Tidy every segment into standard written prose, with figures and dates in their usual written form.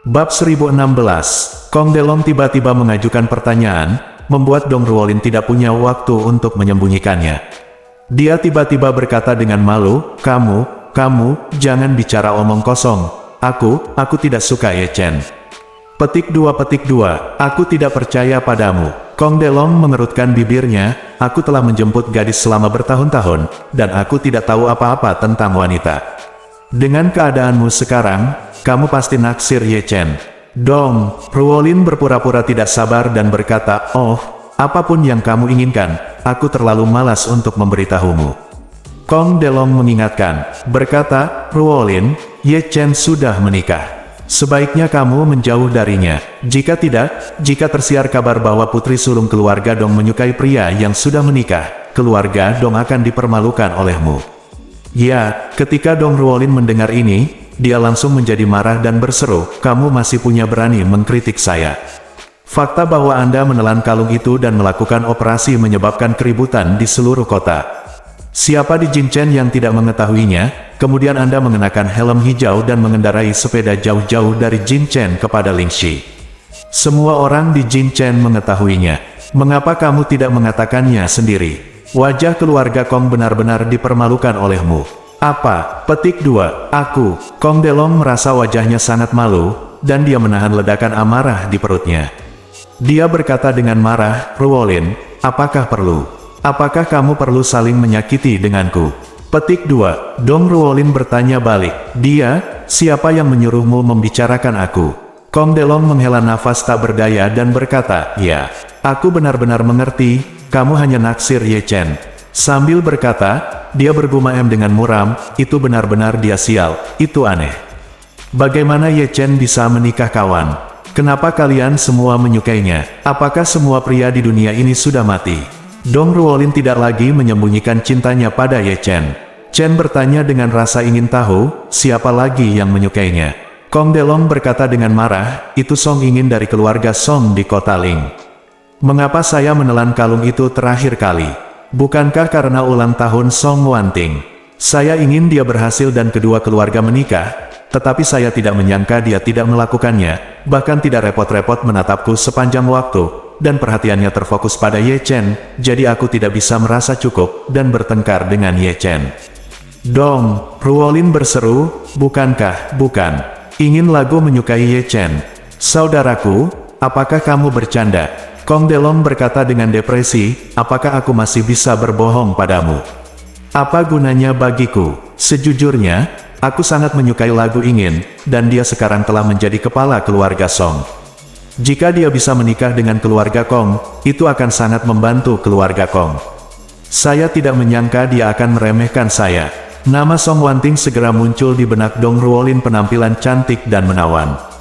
Bab 1016, Kong Delong tiba-tiba mengajukan pertanyaan, membuat Dong Ruolin tidak punya waktu untuk menyembunyikannya. Dia tiba-tiba berkata dengan malu, kamu, jangan bicara omong kosong. Aku tidak suka Ye Chen. Petik 2, aku tidak percaya padamu. Kong Delong mengerutkan bibirnya, aku telah menjemput gadis selama bertahun-tahun, dan aku tidak tahu apa-apa tentang wanita. Dengan keadaanmu sekarang, kamu pasti naksir Ye Chen. Dong Ruolin berpura-pura tidak sabar dan berkata, oh, apapun yang kamu inginkan, aku terlalu malas untuk memberitahumu. Kong Delong mengingatkan, berkata, Ruolin, Ye Chen sudah menikah. Sebaiknya kamu menjauh darinya. Jika tidak, jika tersiar kabar bahwa putri sulung keluarga Dong menyukai pria yang sudah menikah, keluarga Dong akan dipermalukan olehmu. Ya, ketika Dong Ruolin mendengar ini, dia langsung menjadi marah dan berseru, kamu masih punya berani mengkritik saya. Fakta bahwa Anda menelan kalung itu dan melakukan operasi menyebabkan keributan di seluruh kota. Siapa di Jin Chen yang tidak mengetahuinya? Kemudian Anda mengenakan helm hijau dan mengendarai sepeda jauh-jauh dari Jin Chen kepada Lingxi. Semua orang di Jin Chen mengetahuinya. Mengapa kamu tidak mengatakannya sendiri? Wajah keluarga Kong benar-benar dipermalukan olehmu. Apa? Petik 2, aku. Kong Delong merasa wajahnya sangat malu, dan dia menahan ledakan amarah di perutnya. Dia berkata dengan marah, Ruolin, apakah perlu? Apakah kamu perlu saling menyakiti denganku? Petik 2, Dong Ruolin bertanya balik, dia, siapa yang menyuruhmu membicarakan aku? Kong Delong menghela nafas tak berdaya dan berkata, ya, aku benar-benar mengerti, kamu hanya naksir Ye Chen. Sambil berkata, dia bergumam dengan muram, itu benar-benar dia sial, itu aneh. Bagaimana Ye Chen bisa menikah kawan? Kenapa kalian semua menyukainya? Apakah semua pria di dunia ini sudah mati? Dong Ruolin tidak lagi menyembunyikan cintanya pada Ye Chen. Chen bertanya dengan rasa ingin tahu, siapa lagi yang menyukainya? Kong Delong berkata dengan marah, itu Song ingin dari keluarga Song di kota Ling. Mengapa saya menelan kalung itu terakhir kali? Bukankah karena ulang tahun Song Wanting? Saya ingin dia berhasil dan kedua keluarga menikah, tetapi saya tidak menyangka dia tidak melakukannya, bahkan tidak repot-repot menatapku sepanjang waktu. Dan perhatiannya terfokus pada Ye Chen, jadi aku tidak bisa merasa cukup, dan bertengkar dengan Ye Chen. Dong Ruolin berseru, bukankah, bukan, ingin lagu menyukai Ye Chen. Saudaraku, apakah kamu bercanda? Kong Delong berkata dengan depresi, apakah aku masih bisa berbohong padamu? Apa gunanya bagiku? Sejujurnya, aku sangat menyukai lagu ingin, dan dia sekarang telah menjadi kepala keluarga Song. Jika dia bisa menikah dengan keluarga Kong, itu akan sangat membantu keluarga Kong. Saya tidak menyangka dia akan meremehkan saya. Nama Song Wanting segera muncul di benak Dong Ruolin, penampilan cantik dan menawan.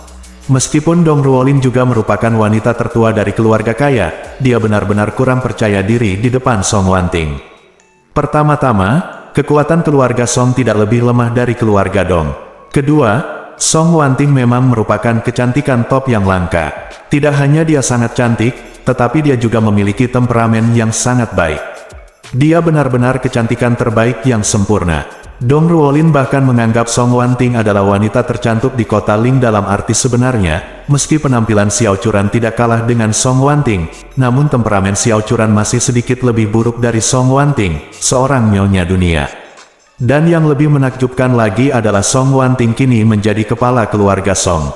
Meskipun Dong Ruolin juga merupakan wanita tertua dari keluarga kaya, dia benar-benar kurang percaya diri di depan Song Wanting. Pertama-tama, kekuatan keluarga Song tidak lebih lemah dari keluarga Dong. Kedua, Song Wanting memang merupakan kecantikan top yang langka. Tidak hanya dia sangat cantik, tetapi dia juga memiliki temperamen yang sangat baik. Dia benar-benar kecantikan terbaik yang sempurna. Dong Ruolin bahkan menganggap Song Wanting adalah wanita tercantik di kota Ling dalam arti sebenarnya, meski penampilan Xiao Churan tidak kalah dengan Song Wanting, namun temperamen Xiao Churan masih sedikit lebih buruk dari Song Wanting, seorang nyonya dunia. Dan yang lebih menakjubkan lagi adalah Song Wanting kini menjadi kepala keluarga Song.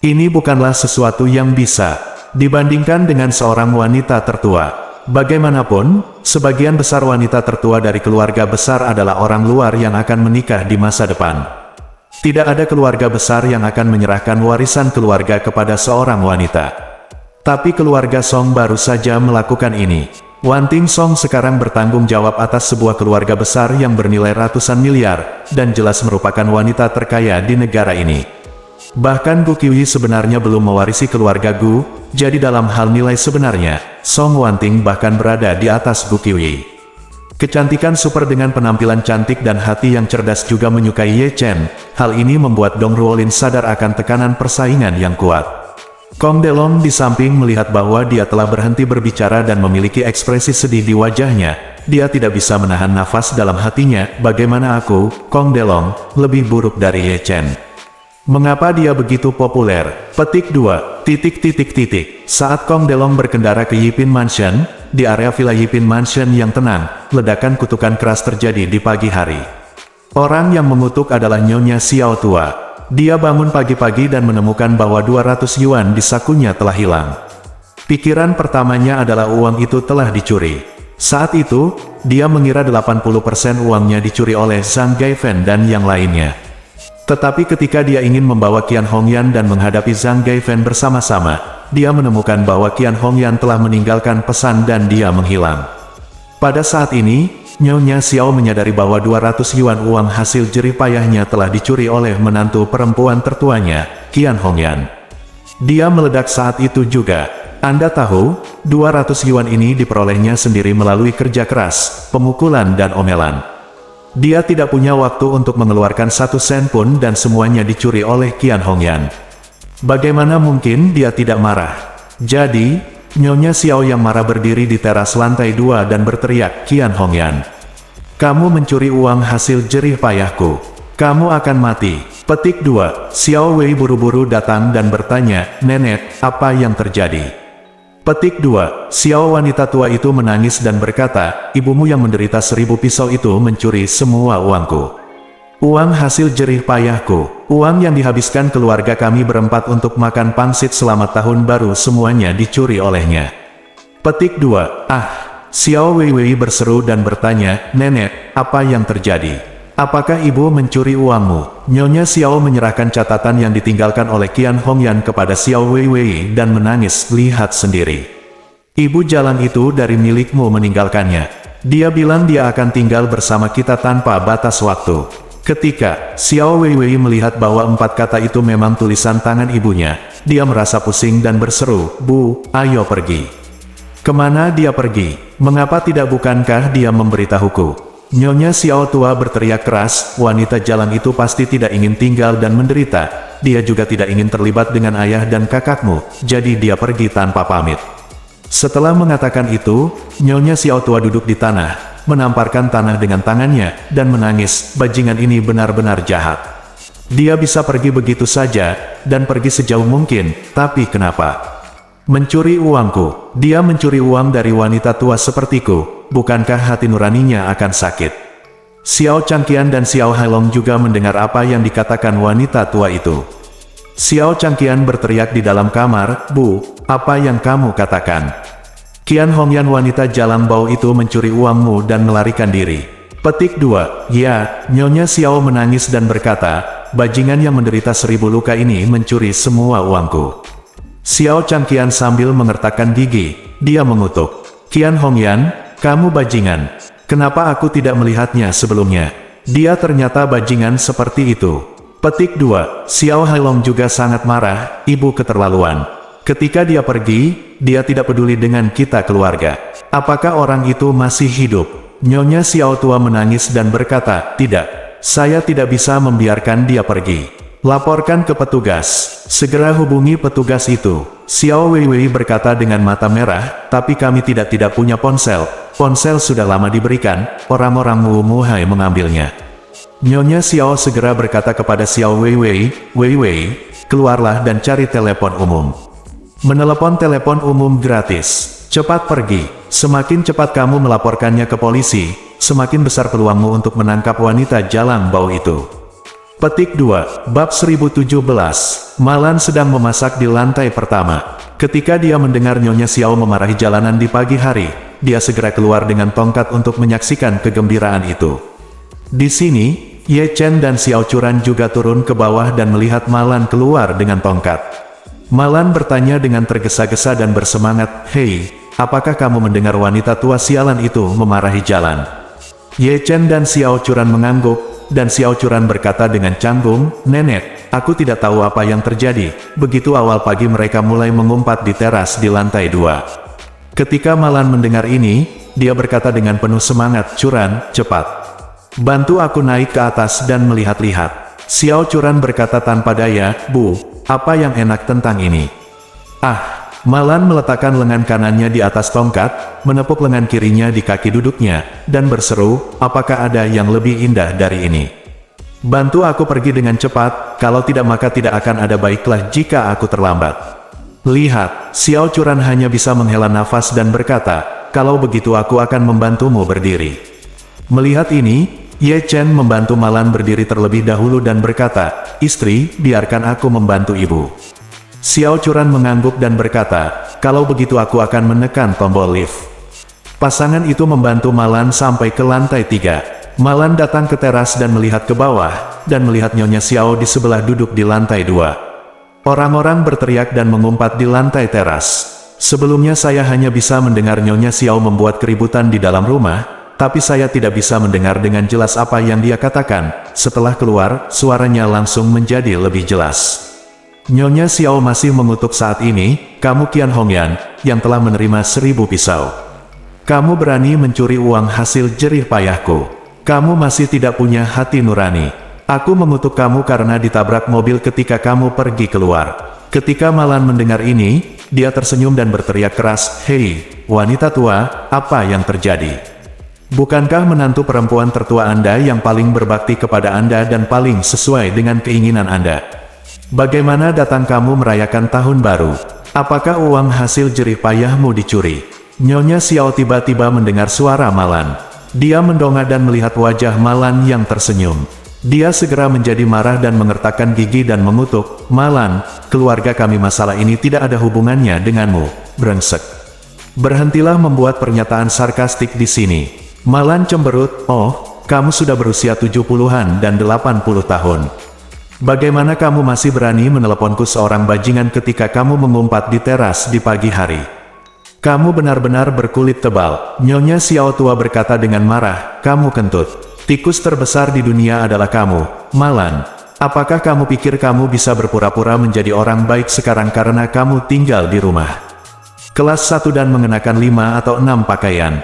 Ini bukanlah sesuatu yang bisa dibandingkan dengan seorang wanita tertua. Bagaimanapun, sebagian besar wanita tertua dari keluarga besar adalah orang luar yang akan menikah di masa depan. Tidak ada keluarga besar yang akan menyerahkan warisan keluarga kepada seorang wanita. Tapi keluarga Song baru saja melakukan ini. Wanting Song sekarang bertanggung jawab atas sebuah keluarga besar yang bernilai ratusan miliar, dan jelas merupakan wanita terkaya di negara ini. Bahkan Gu Qiuyi sebenarnya belum mewarisi keluarga Gu, jadi dalam hal nilai sebenarnya, Song Wanting bahkan berada di atas Gu Qiuyi. Kecantikan super dengan penampilan cantik dan hati yang cerdas juga menyukai Ye Chen, hal ini membuat Dong Ruolin sadar akan tekanan persaingan yang kuat. Kong Delong di samping melihat bahwa dia telah berhenti berbicara dan memiliki ekspresi sedih di wajahnya. Dia tidak bisa menahan nafas dalam hatinya, bagaimana aku, Kong Delong, lebih buruk dari Ye Chen? Mengapa dia begitu populer? Petik 2. Saat Kong Delong berkendara ke Yipin Mansion, di area Villa Yipin Mansion yang tenang, ledakan kutukan keras terjadi di pagi hari. Orang yang mengutuk adalah Nyonya Xiao Tua. Dia bangun pagi-pagi dan menemukan bahwa 200 yuan di sakunya telah hilang. Pikiran pertamanya adalah uang itu telah dicuri. Saat itu, dia mengira 80% uangnya dicuri oleh Zhang Gaifen dan yang lainnya. Tetapi ketika dia ingin membawa Qian Hongyan dan menghadapi Zhang Gaifen bersama-sama, dia menemukan bahwa Qian Hongyan telah meninggalkan pesan dan dia menghilang. Pada saat ini, Nyonya Xiao menyadari bahwa 200 yuan uang hasil jerih payahnya telah dicuri oleh menantu perempuan tertuanya, Qian Hongyan. Dia meledak saat itu juga. Anda tahu, 200 yuan ini diperolehnya sendiri melalui kerja keras, pemukulan dan omelan. Dia tidak punya waktu untuk mengeluarkan 1 sen pun dan semuanya dicuri oleh Qian Hongyan. Bagaimana mungkin dia tidak marah? Jadi, Nyonya Xiao yang marah berdiri di teras lantai 2 dan berteriak, Qian Hongyan, kamu mencuri uang hasil jerih payahku. Kamu akan mati. Petik 2. Xiao Wei buru-buru datang dan bertanya, Nenek, apa yang terjadi? Petik 2. Xiao wanita tua itu menangis dan berkata, ibumu yang menderita 1000 pisau itu mencuri semua uangku. Uang hasil jerih payahku. Uang yang dihabiskan keluarga kami berempat untuk makan pangsit selama tahun baru semuanya dicuri olehnya. Petik 2. Xiao Weiwei berseru dan bertanya, Nenek, apa yang terjadi? Apakah ibu mencuri uangmu? Nyonya Xiao menyerahkan catatan yang ditinggalkan oleh Qian Hongyan kepada Xiao Weiwei dan menangis, lihat sendiri. Ibu jalan itu dari milikmu meninggalkannya. Dia bilang dia akan tinggal bersama kita tanpa batas waktu. Ketika Xiao Weiwei melihat bahwa 4 kata itu memang tulisan tangan ibunya, dia merasa pusing dan berseru, Bu, ayo pergi. Kemana dia pergi? Mengapa tidak, bukankah dia memberitahuku? Nyonya Xiao Tua berteriak keras, wanita jalan itu pasti tidak ingin tinggal dan menderita. Dia juga tidak ingin terlibat dengan ayah dan kakakmu, jadi dia pergi tanpa pamit. Setelah mengatakan itu, Nyonya Xiao Tua duduk di tanah, menamparkan tanah dengan tangannya, dan menangis, bajingan ini benar-benar jahat. Dia bisa pergi begitu saja, dan pergi sejauh mungkin, tapi kenapa? Mencuri uangku. Dia mencuri uang dari wanita tua sepertiku. Bukankah hati nuraninya akan sakit? Xiao Changqian dan Xiao Hailong juga mendengar apa yang dikatakan wanita tua itu. Xiao Changqian berteriak di dalam kamar, Bu, apa yang kamu katakan? Qian Hongyan wanita jalan bau itu mencuri uangmu dan melarikan diri. Petik 2. Ya, Nyonya Xiao menangis dan berkata, bajingan yang menderita 1000 luka ini mencuri semua uangku. Xiao Changqian sambil mengertakkan gigi, dia mengutuk. Qian Hongyan, kamu bajingan. Kenapa aku tidak melihatnya sebelumnya? Dia ternyata bajingan seperti itu. Petik 2. Xiao Hailong juga sangat marah, ibu keterlaluan. Ketika dia pergi, dia tidak peduli dengan kita keluarga. Apakah orang itu masih hidup? Nyonya Xiao Tua menangis dan berkata, tidak, saya tidak bisa membiarkan dia pergi. Laporkan ke petugas. Segera hubungi petugas itu. Xiao Weiwei berkata dengan mata merah, tapi kami tidak punya ponsel. Ponsel sudah lama diberikan, orang-orang Muhai mengambilnya. Nyonya Xiao segera berkata kepada Xiao Weiwei, Weiwei, keluarlah dan cari telepon umum. Menelepon telepon umum gratis. Cepat pergi. Semakin cepat kamu melaporkannya ke polisi, semakin besar peluangmu untuk menangkap wanita jalan bau itu. Petik 2. Bab 1017. Malan sedang memasak di lantai pertama. Ketika dia mendengar Nyonya Xiao memarahi jalanan di pagi hari, dia segera keluar dengan tongkat untuk menyaksikan kegembiraan itu. Di sini, Ye Chen dan Xiao Churan juga turun ke bawah dan melihat Malan keluar dengan tongkat. Malan bertanya dengan tergesa-gesa dan bersemangat, Hei, apakah kamu mendengar wanita tua sialan itu memarahi jalan? Ye Chen dan Xiao Churan mengangguk, dan Xiao Churan berkata dengan canggung, Nenek, aku tidak tahu apa yang terjadi. Begitu awal pagi mereka mulai mengumpat di teras di lantai 2. Ketika Malan mendengar ini, dia berkata dengan penuh semangat, Churan, cepat. Bantu aku naik ke atas dan melihat-lihat. Xiao Churan berkata tanpa daya, Bu, apa yang enak tentang ini? Malan meletakkan lengan kanannya di atas tongkat, menepuk lengan kirinya di kaki duduknya, dan berseru, apakah ada yang lebih indah dari ini? Bantu aku pergi dengan cepat, kalau tidak maka tidak akan ada baiklah jika aku terlambat. Lihat, Xiao Churan hanya bisa menghela nafas dan berkata, kalau begitu aku akan membantumu berdiri. Melihat ini, Ye Chen membantu Malan berdiri terlebih dahulu dan berkata, istri, biarkan aku membantu ibu. Xiao Churan mengangguk dan berkata, kalau begitu aku akan menekan tombol lift. Pasangan itu membantu Malan sampai ke lantai 3. Malan datang ke teras dan melihat ke bawah, dan melihat Nyonya Xiao di sebelah duduk di lantai 2. Orang-orang berteriak dan mengumpat di lantai teras. Sebelumnya saya hanya bisa mendengar Nyonya Xiao membuat keributan di dalam rumah, tapi saya tidak bisa mendengar dengan jelas apa yang dia katakan. Setelah keluar, suaranya langsung menjadi lebih jelas. Nyonya Xiao masih mengutuk saat ini, kamu Qian Hongyan, yang telah menerima 1000 pisau. Kamu berani mencuri uang hasil jerih payahku. Kamu masih tidak punya hati nurani. Aku mengutuk kamu karena ditabrak mobil ketika kamu pergi keluar. Ketika Malan mendengar ini, dia tersenyum dan berteriak keras, hei, wanita tua, apa yang terjadi? Bukankah menantu perempuan tertua Anda yang paling berbakti kepada Anda dan paling sesuai dengan keinginan Anda? Bagaimana datang kamu merayakan tahun baru? Apakah uang hasil jerih payahmu dicuri? Nyonya Xiao tiba-tiba mendengar suara Malan. Dia mendongak dan melihat wajah Malan yang tersenyum. Dia segera menjadi marah dan mengertakkan gigi dan mengutuk, Malan, keluarga kami masalah ini tidak ada hubungannya denganmu, brengsek. Berhentilah membuat pernyataan sarkastik di sini. Malan cemberut, oh, kamu sudah berusia 70-an dan 80 tahun. Bagaimana kamu masih berani meneleponku seorang bajingan ketika kamu mengumpat di teras di pagi hari? Kamu benar-benar berkulit tebal. Nyonya Xiao tua berkata dengan marah, kamu kentut. Tikus terbesar di dunia adalah kamu, Malan. Apakah kamu pikir kamu bisa berpura-pura menjadi orang baik sekarang karena kamu tinggal di rumah kelas 1 dan mengenakan 5 atau 6 pakaian?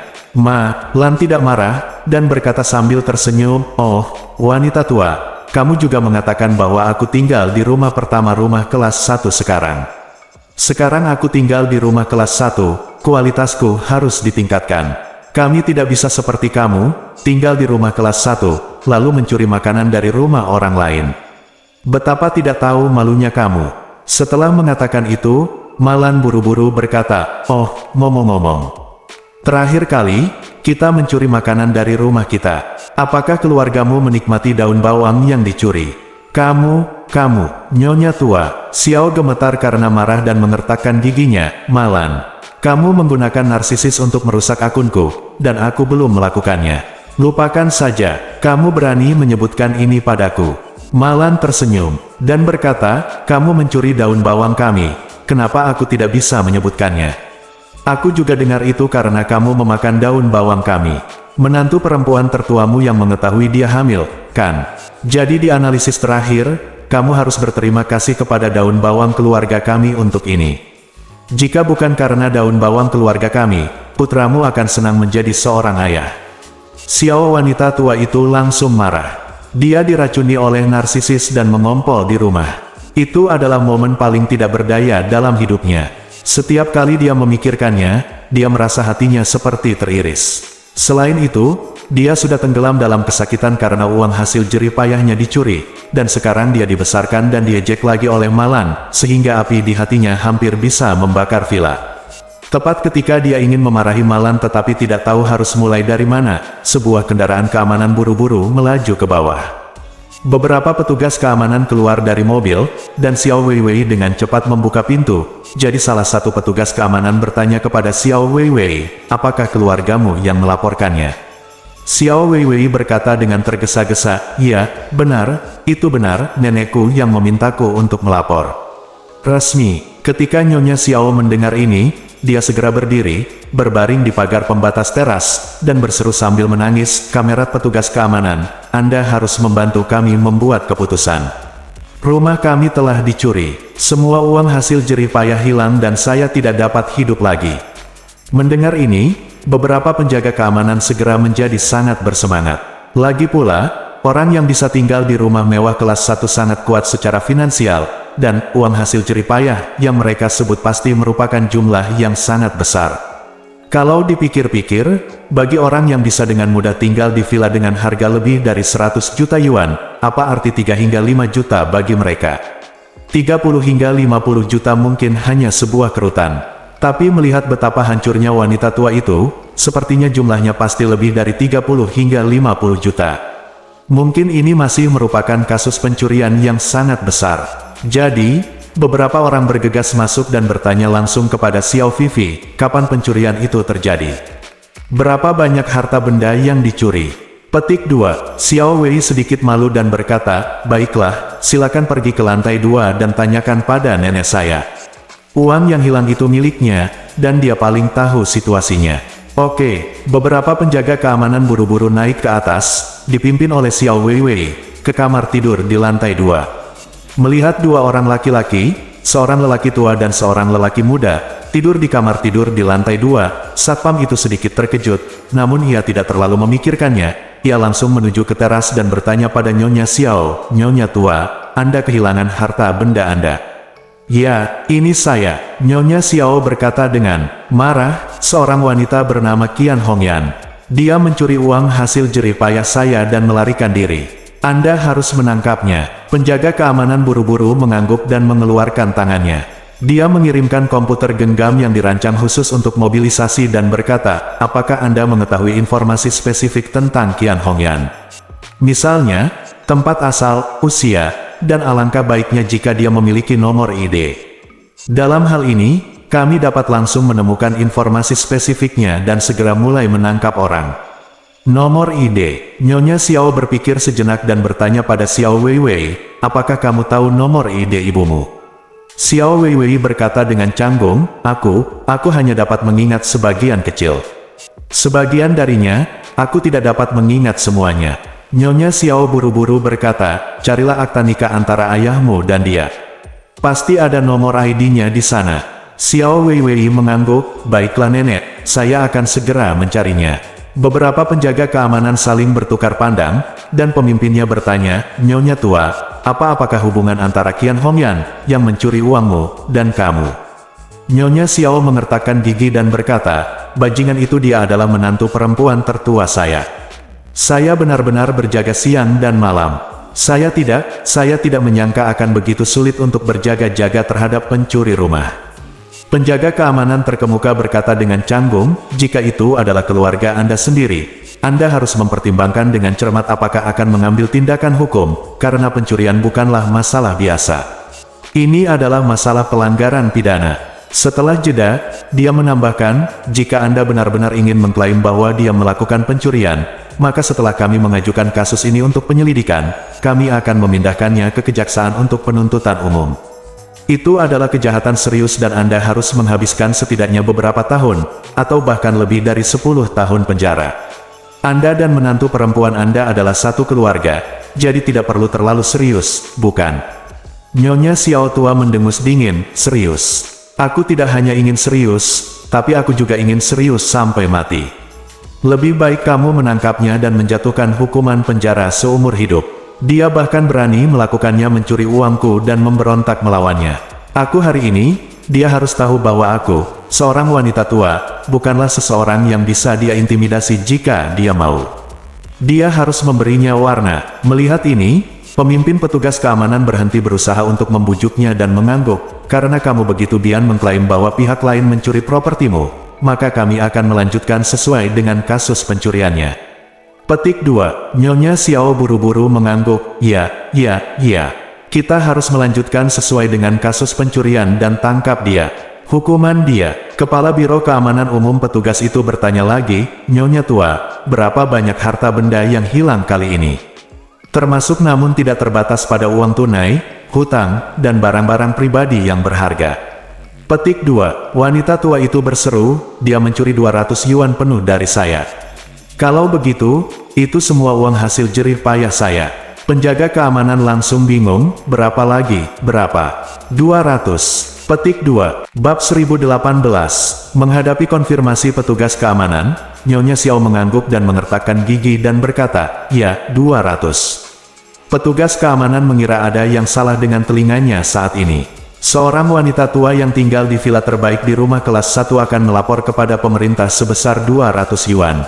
Lan tidak marah, dan berkata sambil tersenyum, oh, wanita tua, kamu juga mengatakan bahwa aku tinggal di rumah pertama rumah kelas 1 sekarang. Sekarang aku tinggal di rumah kelas 1, kualitasku harus ditingkatkan. Kami tidak bisa seperti kamu, tinggal di rumah kelas 1, lalu mencuri makanan dari rumah orang lain. Betapa tidak tahu malunya kamu. Setelah mengatakan itu, Malan buru-buru berkata, oh, ngomong-ngomong. Terakhir kali, kita mencuri makanan dari rumah kita. Apakah keluargamu menikmati daun bawang yang dicuri? Kamu, Nyonya tua. Xiao gemetar karena marah dan mengertakkan giginya, Malan. Kamu menggunakan narsisis untuk merusak akunku, dan aku belum melakukannya. Lupakan saja, kamu berani menyebutkan ini padaku. Malan tersenyum, dan berkata, kamu mencuri daun bawang kami, kenapa aku tidak bisa menyebutkannya? Aku juga dengar itu karena kamu memakan daun bawang kami. Menantu perempuan tertuamu yang mengetahui dia hamil, kan? Jadi di analisis terakhir, kamu harus berterima kasih kepada daun bawang keluarga kami untuk ini. Jika bukan karena daun bawang keluarga kami, putramu akan senang menjadi seorang ayah. Xiao wanita tua itu langsung marah. Dia diracuni oleh narsisis dan mengompol di rumah. Itu adalah momen paling tidak berdaya dalam hidupnya. Setiap kali dia memikirkannya, dia merasa hatinya seperti teriris. Selain itu, dia sudah tenggelam dalam kesakitan karena uang hasil jerih payahnya dicuri, dan sekarang dia dibesarkan dan diejek lagi oleh Malan, sehingga api di hatinya hampir bisa membakar villa. Tepat ketika dia ingin memarahi Malan tetapi tidak tahu harus mulai dari mana, sebuah kendaraan keamanan buru-buru melaju ke bawah. Beberapa petugas keamanan keluar dari mobil, dan Xiao Weiwei dengan cepat membuka pintu. Jadi salah satu petugas keamanan bertanya kepada Xiao Weiwei, apakah keluargamu yang melaporkannya? Xiao Weiwei berkata dengan tergesa-gesa, iya, benar, itu benar, nenekku yang memintaku untuk melapor. Resmi, ketika Nyonya Xiao mendengar ini, dia segera berdiri, berbaring di pagar pembatas teras, dan berseru sambil menangis, kamera petugas keamanan, Anda harus membantu kami membuat keputusan. Rumah kami telah dicuri, semua uang hasil jerih payah hilang dan saya tidak dapat hidup lagi. Mendengar ini, beberapa penjaga keamanan segera menjadi sangat bersemangat. Lagi pula, orang yang bisa tinggal di rumah mewah kelas 1 sangat kuat secara finansial, dan uang hasil jerih payah yang mereka sebut pasti merupakan jumlah yang sangat besar. Kalau dipikir-pikir, bagi orang yang bisa dengan mudah tinggal di villa dengan harga lebih dari 100 juta yuan, apa arti 3 hingga 5 juta bagi mereka? 30 hingga 50 juta mungkin hanya sebuah kerutan. Tapi melihat betapa hancurnya wanita tua itu, sepertinya jumlahnya pasti lebih dari 30 hingga 50 juta. Mungkin ini masih merupakan kasus pencurian yang sangat besar. Jadi, beberapa orang bergegas masuk dan bertanya langsung kepada Xiao Vivi, kapan pencurian itu terjadi? Berapa banyak harta benda yang dicuri? Petik 2. Xiao Wei sedikit malu dan berkata, baiklah, silakan pergi ke lantai 2 dan tanyakan pada nenek saya. Uang yang hilang itu miliknya, dan dia paling tahu situasinya. Oke, beberapa penjaga keamanan buru-buru naik ke atas, dipimpin oleh Xiao Wei, ke kamar tidur di lantai 2. Melihat dua orang laki-laki, seorang lelaki tua dan seorang lelaki muda, tidur di kamar tidur di lantai 2, satpam itu sedikit terkejut, namun ia tidak terlalu memikirkannya. Ia langsung menuju ke teras dan bertanya pada Nyonya Xiao, Nyonya tua, Anda kehilangan harta benda Anda. Ya, ini saya, Nyonya Xiao berkata dengan marah, seorang wanita bernama Qian Hongyan. Dia mencuri uang hasil jerih payah saya dan melarikan diri. Anda harus menangkapnya. Penjaga keamanan buru-buru mengangguk dan mengeluarkan tangannya. Dia mengirimkan komputer genggam yang dirancang khusus untuk mobilisasi dan berkata, apakah Anda mengetahui informasi spesifik tentang Qian Hongyan? Misalnya, tempat asal, usia, dan alangkah baiknya jika dia memiliki nomor ID. Dalam hal ini, kami dapat langsung menemukan informasi spesifiknya dan segera mulai menangkap orang. Nomor ID. Nyonya Xiao berpikir sejenak dan bertanya pada Xiao Wei, apakah kamu tahu nomor ID ibumu? Xiao Wei berkata dengan canggung, aku hanya dapat mengingat sebagian kecil. Sebagian darinya, aku tidak dapat mengingat semuanya. Nyonya Xiao buru-buru berkata, carilah akta nikah antara ayahmu dan dia. Pasti ada nomor ID-nya di sana. Xiao Wei mengangguk, baiklah nenek, saya akan segera mencarinya. Beberapa penjaga keamanan saling bertukar pandang, dan pemimpinnya bertanya, Nyonya tua, apakah hubungan antara Qian Hongyan, yang mencuri uangmu, dan kamu? Nyonya Xiao mengertakkan gigi dan berkata, bajingan itu dia adalah menantu perempuan tertua saya. Saya benar-benar berjaga siang dan malam. Saya tidak menyangka akan begitu sulit untuk berjaga-jaga terhadap pencuri rumah. Penjaga keamanan terkemuka berkata dengan canggung, jika itu adalah keluarga Anda sendiri, Anda harus mempertimbangkan dengan cermat apakah akan mengambil tindakan hukum, karena pencurian bukanlah masalah biasa. Ini adalah masalah pelanggaran pidana. Setelah jeda, dia menambahkan, jika Anda benar-benar ingin mengklaim bahwa dia melakukan pencurian, maka setelah kami mengajukan kasus ini untuk penyelidikan, kami akan memindahkannya ke kejaksaan untuk penuntutan umum. Itu adalah kejahatan serius dan Anda harus menghabiskan setidaknya beberapa tahun, atau bahkan lebih dari 10 tahun penjara. Anda dan menantu perempuan Anda adalah satu keluarga, jadi tidak perlu terlalu serius, bukan? Nyonya Xiao tua mendengus dingin, serius. Aku tidak hanya ingin serius, tapi aku juga ingin serius sampai mati. Lebih baik kamu menangkapnya dan menjatuhkan hukuman penjara seumur hidup. Dia bahkan berani melakukannya mencuri uangku dan memberontak melawannya. Aku hari ini, dia harus tahu bahwa aku, seorang wanita tua, bukanlah seseorang yang bisa dia intimidasi jika dia mau. Dia harus memberinya warna. Melihat ini, pemimpin petugas keamanan berhenti berusaha untuk membujuknya dan mengangguk, karena kamu begitu bian mengklaim bahwa pihak lain mencuri propertimu, maka kami akan melanjutkan sesuai dengan kasus pencuriannya. Petik 2. Nyonya Xiao buru-buru mengangguk, ya. Kita harus melanjutkan sesuai dengan kasus pencurian dan tangkap dia. Hukuman dia. Kepala Biro Keamanan Umum petugas itu bertanya lagi, Nyonya tua, berapa banyak harta benda yang hilang kali ini? Termasuk namun tidak terbatas pada uang tunai, hutang, dan barang-barang pribadi yang berharga. Petik 2. Wanita tua itu berseru, dia mencuri 200 yuan penuh dari saya. Kalau begitu, itu semua uang hasil jerih payah saya. Penjaga keamanan langsung bingung, berapa lagi, berapa? 200. Petik 2. Bab 1018. Menghadapi konfirmasi petugas keamanan, Nyonya Xiao mengangguk dan mengertakkan gigi dan berkata, ya, 200. Petugas keamanan mengira ada yang salah dengan telinganya saat ini. Seorang wanita tua yang tinggal di villa terbaik di rumah kelas 1 akan melapor kepada pemerintah sebesar 200 yuan.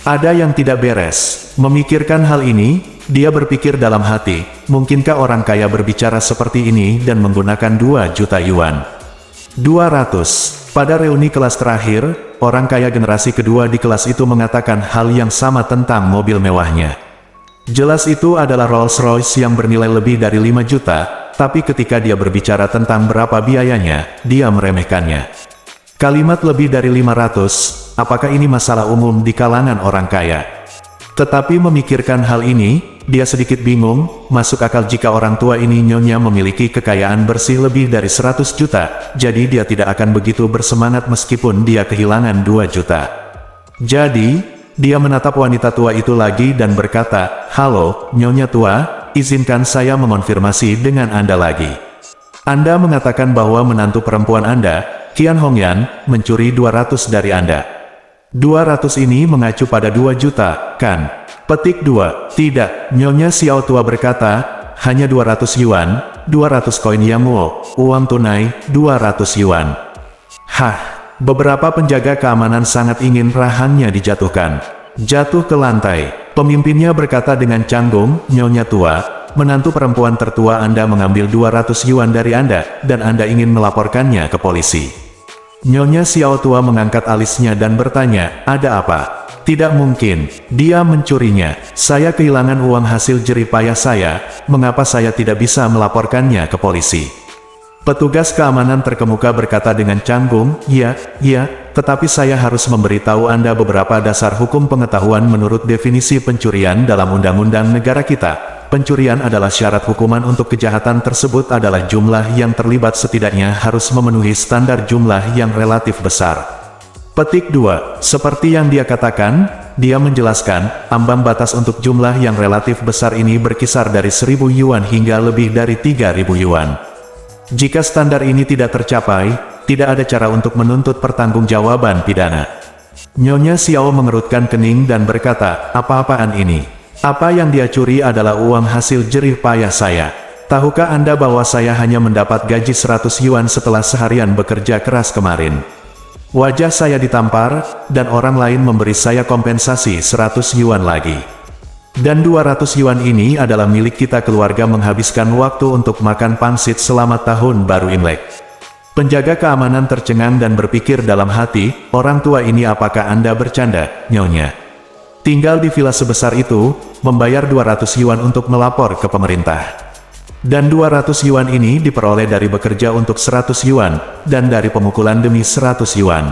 Ada yang tidak beres. Memikirkan hal ini, dia berpikir dalam hati, mungkinkah orang kaya berbicara seperti ini dan menggunakan 2 juta yuan? 200. Pada reuni kelas terakhir, orang kaya generasi kedua di kelas itu mengatakan hal yang sama tentang mobil mewahnya. Jelas itu adalah Rolls-Royce yang bernilai lebih dari 5 juta, tapi ketika dia berbicara tentang berapa biayanya, dia meremehkannya. Kalimat lebih dari 500, apakah ini masalah umum di kalangan orang kaya? Tetapi memikirkan hal ini, dia sedikit bingung, masuk akal jika orang tua ini nyonya memiliki kekayaan bersih lebih dari 100 juta, jadi dia tidak akan begitu bersemangat meskipun dia kehilangan 2 juta. Jadi, dia menatap wanita tua itu lagi dan berkata, "Halo, nyonya tua, izinkan saya mengonfirmasi dengan Anda lagi. Anda mengatakan bahwa menantu perempuan Anda, Qian Hongyan, mencuri 200 dari Anda. 200 ini mengacu pada 2 juta, kan?" Petik 2. Tidak, Nyonya Xiao tua berkata, hanya 200 yuan, 200 koin Yangwo, uang tunai, 200 yuan. Hah, beberapa penjaga keamanan sangat ingin rahannya dijatuhkan. Jatuh ke lantai. Pemimpinnya berkata dengan canggung, "Nyonya tua, menantu perempuan tertua Anda mengambil 200 yuan dari Anda, dan Anda ingin melaporkannya ke polisi." Nyonya Xiao tua mengangkat alisnya dan bertanya, "Ada apa?" "Tidak mungkin, dia mencurinya. Saya kehilangan uang hasil jerih payah saya, mengapa saya tidak bisa melaporkannya ke polisi?" Petugas keamanan terkemuka berkata dengan canggung, "Ya, tetapi saya harus memberitahu Anda beberapa dasar hukum pengetahuan menurut definisi pencurian dalam undang-undang negara kita. Pencurian adalah syarat hukuman untuk kejahatan tersebut adalah jumlah yang terlibat setidaknya harus memenuhi standar jumlah yang relatif besar." Petik 2. Seperti yang dia katakan, dia menjelaskan, ambang batas untuk jumlah yang relatif besar ini berkisar dari 1.000 yuan hingga lebih dari 3.000 yuan. Jika standar ini tidak tercapai, tidak ada cara untuk menuntut pertanggungjawaban pidana. Nyonya Xiao mengerutkan kening dan berkata, "Apa-apaan ini? Apa yang dia curi adalah uang hasil jerih payah saya. Tahukah Anda bahwa saya hanya mendapat gaji 100 yuan setelah seharian bekerja keras kemarin? Wajah saya ditampar, dan orang lain memberi saya kompensasi 100 yuan lagi. Dan 200 yuan ini adalah milik kita keluarga menghabiskan waktu untuk makan pangsit selama tahun baru Imlek." Penjaga keamanan tercengang dan berpikir dalam hati, orang tua ini apakah Anda bercanda, Nyonya? Tinggal di villa sebesar itu, membayar 200 yuan untuk melapor ke pemerintah. Dan 200 yuan ini diperoleh dari bekerja untuk 100 yuan, dan dari pemukulan demi 100 yuan.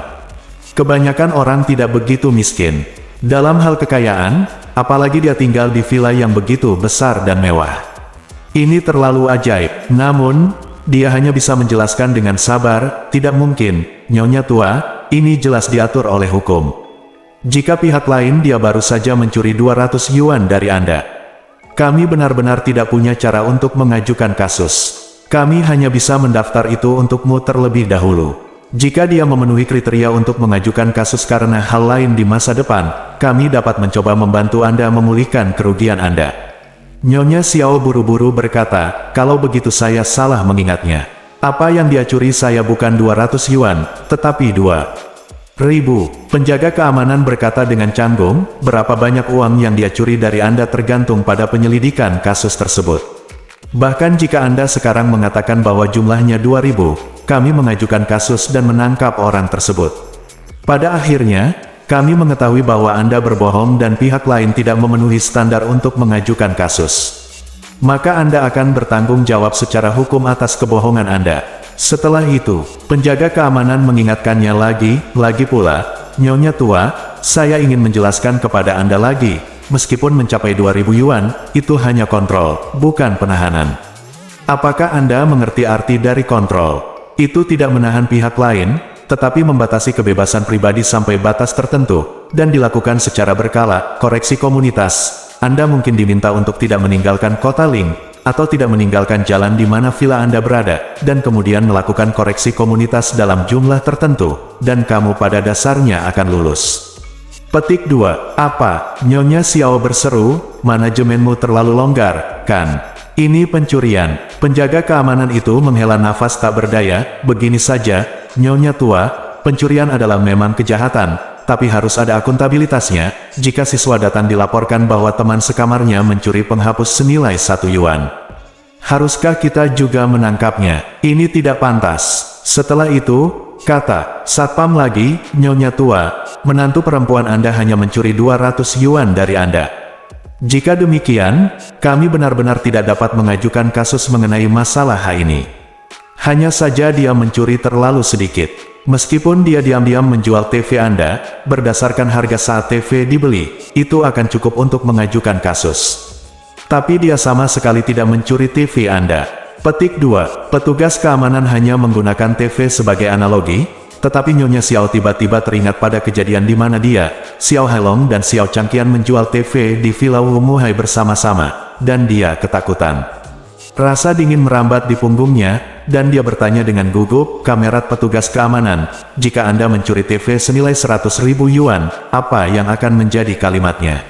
Kebanyakan orang tidak begitu miskin. Dalam hal kekayaan, apalagi dia tinggal di villa yang begitu besar dan mewah. Ini terlalu ajaib, namun, dia hanya bisa menjelaskan dengan sabar, "Tidak mungkin, Nyonya tua, ini jelas diatur oleh hukum. Jika pihak lain dia baru saja mencuri 200 yuan dari Anda. Kami benar-benar tidak punya cara untuk mengajukan kasus. Kami hanya bisa mendaftar itu untukmu terlebih dahulu. Jika dia memenuhi kriteria untuk mengajukan kasus karena hal lain di masa depan, kami dapat mencoba membantu Anda memulihkan kerugian Anda." Nyonya Xiao buru-buru berkata, "Kalau begitu saya salah mengingatnya. Apa yang dia curi saya bukan 200 yuan, tetapi 2.000. Penjaga keamanan berkata dengan canggung, "Berapa banyak uang yang dia curi dari Anda tergantung pada penyelidikan kasus tersebut. Bahkan jika Anda sekarang mengatakan bahwa jumlahnya 2.000, kami mengajukan kasus dan menangkap orang tersebut. Pada akhirnya, kami mengetahui bahwa Anda berbohong dan pihak lain tidak memenuhi standar untuk mengajukan kasus. Maka Anda akan bertanggung jawab secara hukum atas kebohongan Anda." Setelah itu, penjaga keamanan mengingatkannya lagi pula, "Nyonya tua, saya ingin menjelaskan kepada Anda lagi, meskipun mencapai 2.000 yuan, itu hanya kontrol, bukan penahanan. Apakah Anda mengerti arti dari kontrol? Itu tidak menahan pihak lain, tetapi membatasi kebebasan pribadi sampai batas tertentu, dan dilakukan secara berkala. Koreksi komunitas, Anda mungkin diminta untuk tidak meninggalkan kota Ling, atau tidak meninggalkan jalan di mana villa Anda berada, dan kemudian melakukan koreksi komunitas dalam jumlah tertentu, dan kamu pada dasarnya akan lulus." Petik 2. "Apa?" Nyonya Xiao berseru, "Manajemenmu terlalu longgar, kan? Ini pencurian. Penjaga keamanan itu menghela nafas tak berdaya. Begini saja, Nyonya tua, pencurian adalah memang kejahatan, tapi harus ada akuntabilitasnya. Jika siswa datang dilaporkan bahwa teman sekamarnya mencuri penghapus senilai 1 yuan. Haruskah kita juga menangkapnya? Ini tidak pantas. Setelah itu, kata Satpam lagi, Nyonya tua, menantu perempuan Anda hanya mencuri 200 yuan dari Anda. Jika demikian, kami benar-benar tidak dapat mengajukan kasus mengenai masalah ini. Hanya saja dia mencuri terlalu sedikit. Meskipun dia diam-diam menjual TV Anda, berdasarkan harga saat TV dibeli, itu akan cukup untuk mengajukan kasus. Tapi dia sama sekali tidak mencuri TV Anda. Petik 2. Petugas keamanan hanya menggunakan TV sebagai analogi, tetapi Nyonya Xiao tiba-tiba teringat pada kejadian di mana dia, Xiao Hailong dan Xiao Changqian menjual TV di Villa Wumuhai bersama-sama, dan dia ketakutan. Rasa dingin merambat di punggungnya, dan dia bertanya dengan gugup, kamerat petugas keamanan, jika Anda mencuri TV senilai 100.000 yuan, apa yang akan menjadi kalimatnya?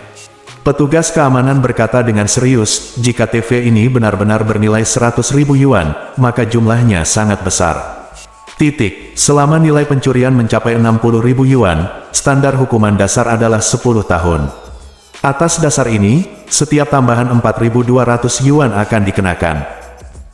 Petugas keamanan berkata dengan serius, jika TV ini benar-benar bernilai 100.000 yuan, maka jumlahnya sangat besar. Selama nilai pencurian mencapai 60.000 yuan, standar hukuman dasar adalah 10 tahun. Atas dasar ini, setiap tambahan 4.200 yuan akan dikenakan.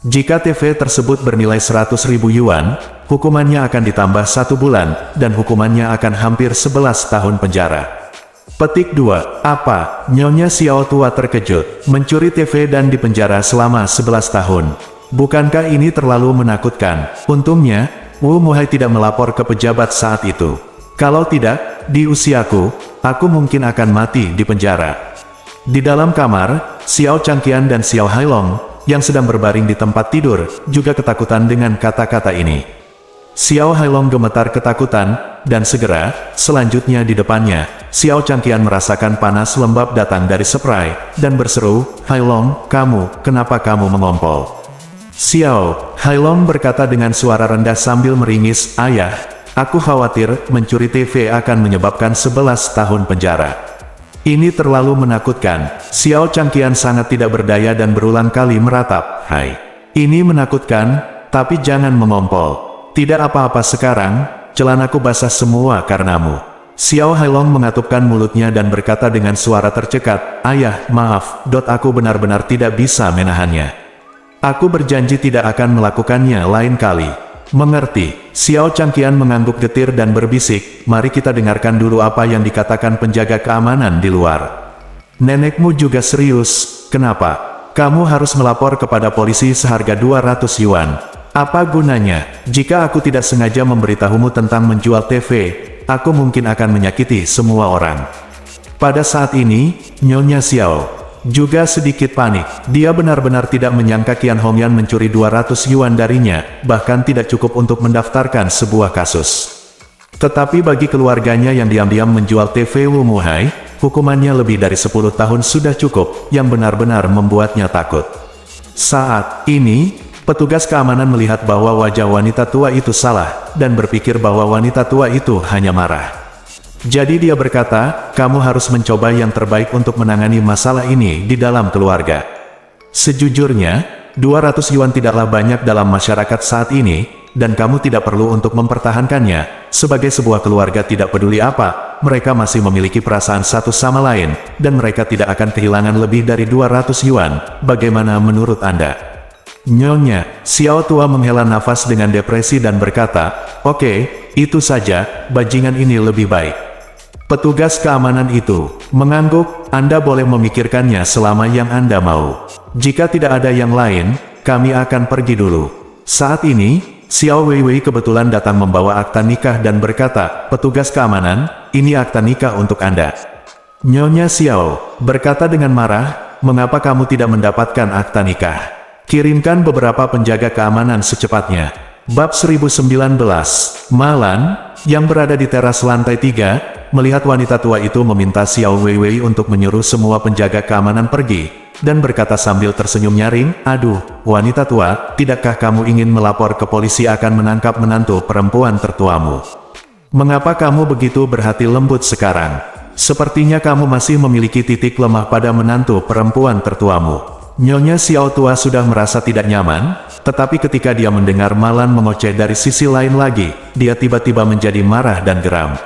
Jika TV tersebut bernilai 100.000 yuan, hukumannya akan ditambah 1 bulan, dan hukumannya akan hampir 11 tahun penjara. Petik 2. Apa? Nyonya Xiao tua terkejut, mencuri TV dan dipenjara selama 11 tahun. Bukankah ini terlalu menakutkan? Untungnya, Wumuhai tidak melapor ke pejabat saat itu. Kalau tidak, di usiaku, aku mungkin akan mati di penjara. Di dalam kamar, Xiao Changqian dan Xiao Hailong, yang sedang berbaring di tempat tidur, juga ketakutan dengan kata-kata ini. Xiao Hailong gemetar ketakutan, dan segera, selanjutnya di depannya, Xiao Changqian merasakan panas lembab datang dari spray, dan berseru, Hailong, kenapa kamu mengompol? Xiao Hailong berkata dengan suara rendah sambil meringis, Ayah, aku khawatir mencuri TV akan menyebabkan 11 tahun penjara. Ini terlalu menakutkan. Xiao Changqian sangat tidak berdaya dan berulang kali meratap, Hai. Ini menakutkan, tapi jangan mengompol. Tidak apa-apa sekarang, celanaku basah semua karenamu. Xiao Hailong mengatupkan mulutnya dan berkata dengan suara tercekat, Ayah, maaf, aku benar-benar tidak bisa menahannya. Aku berjanji tidak akan melakukannya lain kali. Mengerti? Xiao Changqian mengangguk getir dan berbisik, mari kita dengarkan dulu apa yang dikatakan penjaga keamanan di luar. Nenekmu juga serius, kenapa? Kamu harus melapor kepada polisi seharga 200 yuan. Apa gunanya? Jika aku tidak sengaja memberitahumu tentang menjual TV, aku mungkin akan menyakiti semua orang. Pada saat ini, Nyonya Xiao juga sedikit panik. Dia benar-benar tidak menyangka Qian Hongyan mencuri 200 yuan darinya, bahkan tidak cukup untuk mendaftarkan sebuah kasus. Tetapi bagi keluarganya yang diam-diam menjual TV Wumuhai, hukumannya lebih dari 10 tahun sudah cukup, yang benar-benar membuatnya takut. Saat ini, petugas keamanan melihat bahwa wajah wanita tua itu salah, dan berpikir bahwa wanita tua itu hanya marah. Jadi dia berkata, kamu harus mencoba yang terbaik untuk menangani masalah ini di dalam keluarga. Sejujurnya, 200 yuan tidaklah banyak dalam masyarakat saat ini, dan kamu tidak perlu untuk mempertahankannya. Sebagai sebuah keluarga tidak peduli apa, mereka masih memiliki perasaan satu sama lain, dan mereka tidak akan kehilangan lebih dari 200 yuan. Bagaimana menurut Anda? Nyonya Xiao tua menghela nafas dengan depresi dan berkata, Oke, itu saja, bajingan ini lebih baik. Petugas keamanan itu mengangguk, Anda boleh memikirkannya selama yang Anda mau. Jika tidak ada yang lain, kami akan pergi dulu. Saat ini, Xiao Weiwei kebetulan datang membawa akta nikah dan berkata, petugas keamanan, ini akta nikah untuk Anda. Nyonya Xiao berkata dengan marah, mengapa kamu tidak mendapatkan akta nikah? Kirimkan beberapa penjaga keamanan secepatnya. Bab 1019, Malan, yang berada di teras lantai 3, melihat wanita tua itu meminta Xiao Weiwei untuk menyuruh semua penjaga keamanan pergi, dan berkata sambil tersenyum nyaring, aduh, wanita tua, tidakkah kamu ingin melapor ke polisi akan menangkap menantu perempuan tertuamu? Mengapa kamu begitu berhati lembut sekarang? Sepertinya kamu masih memiliki titik lemah pada menantu perempuan tertuamu. Nyonya Xiao tua sudah merasa tidak nyaman, tetapi ketika dia mendengar Malan mengoceh dari sisi lain lagi, dia tiba-tiba menjadi marah dan geram.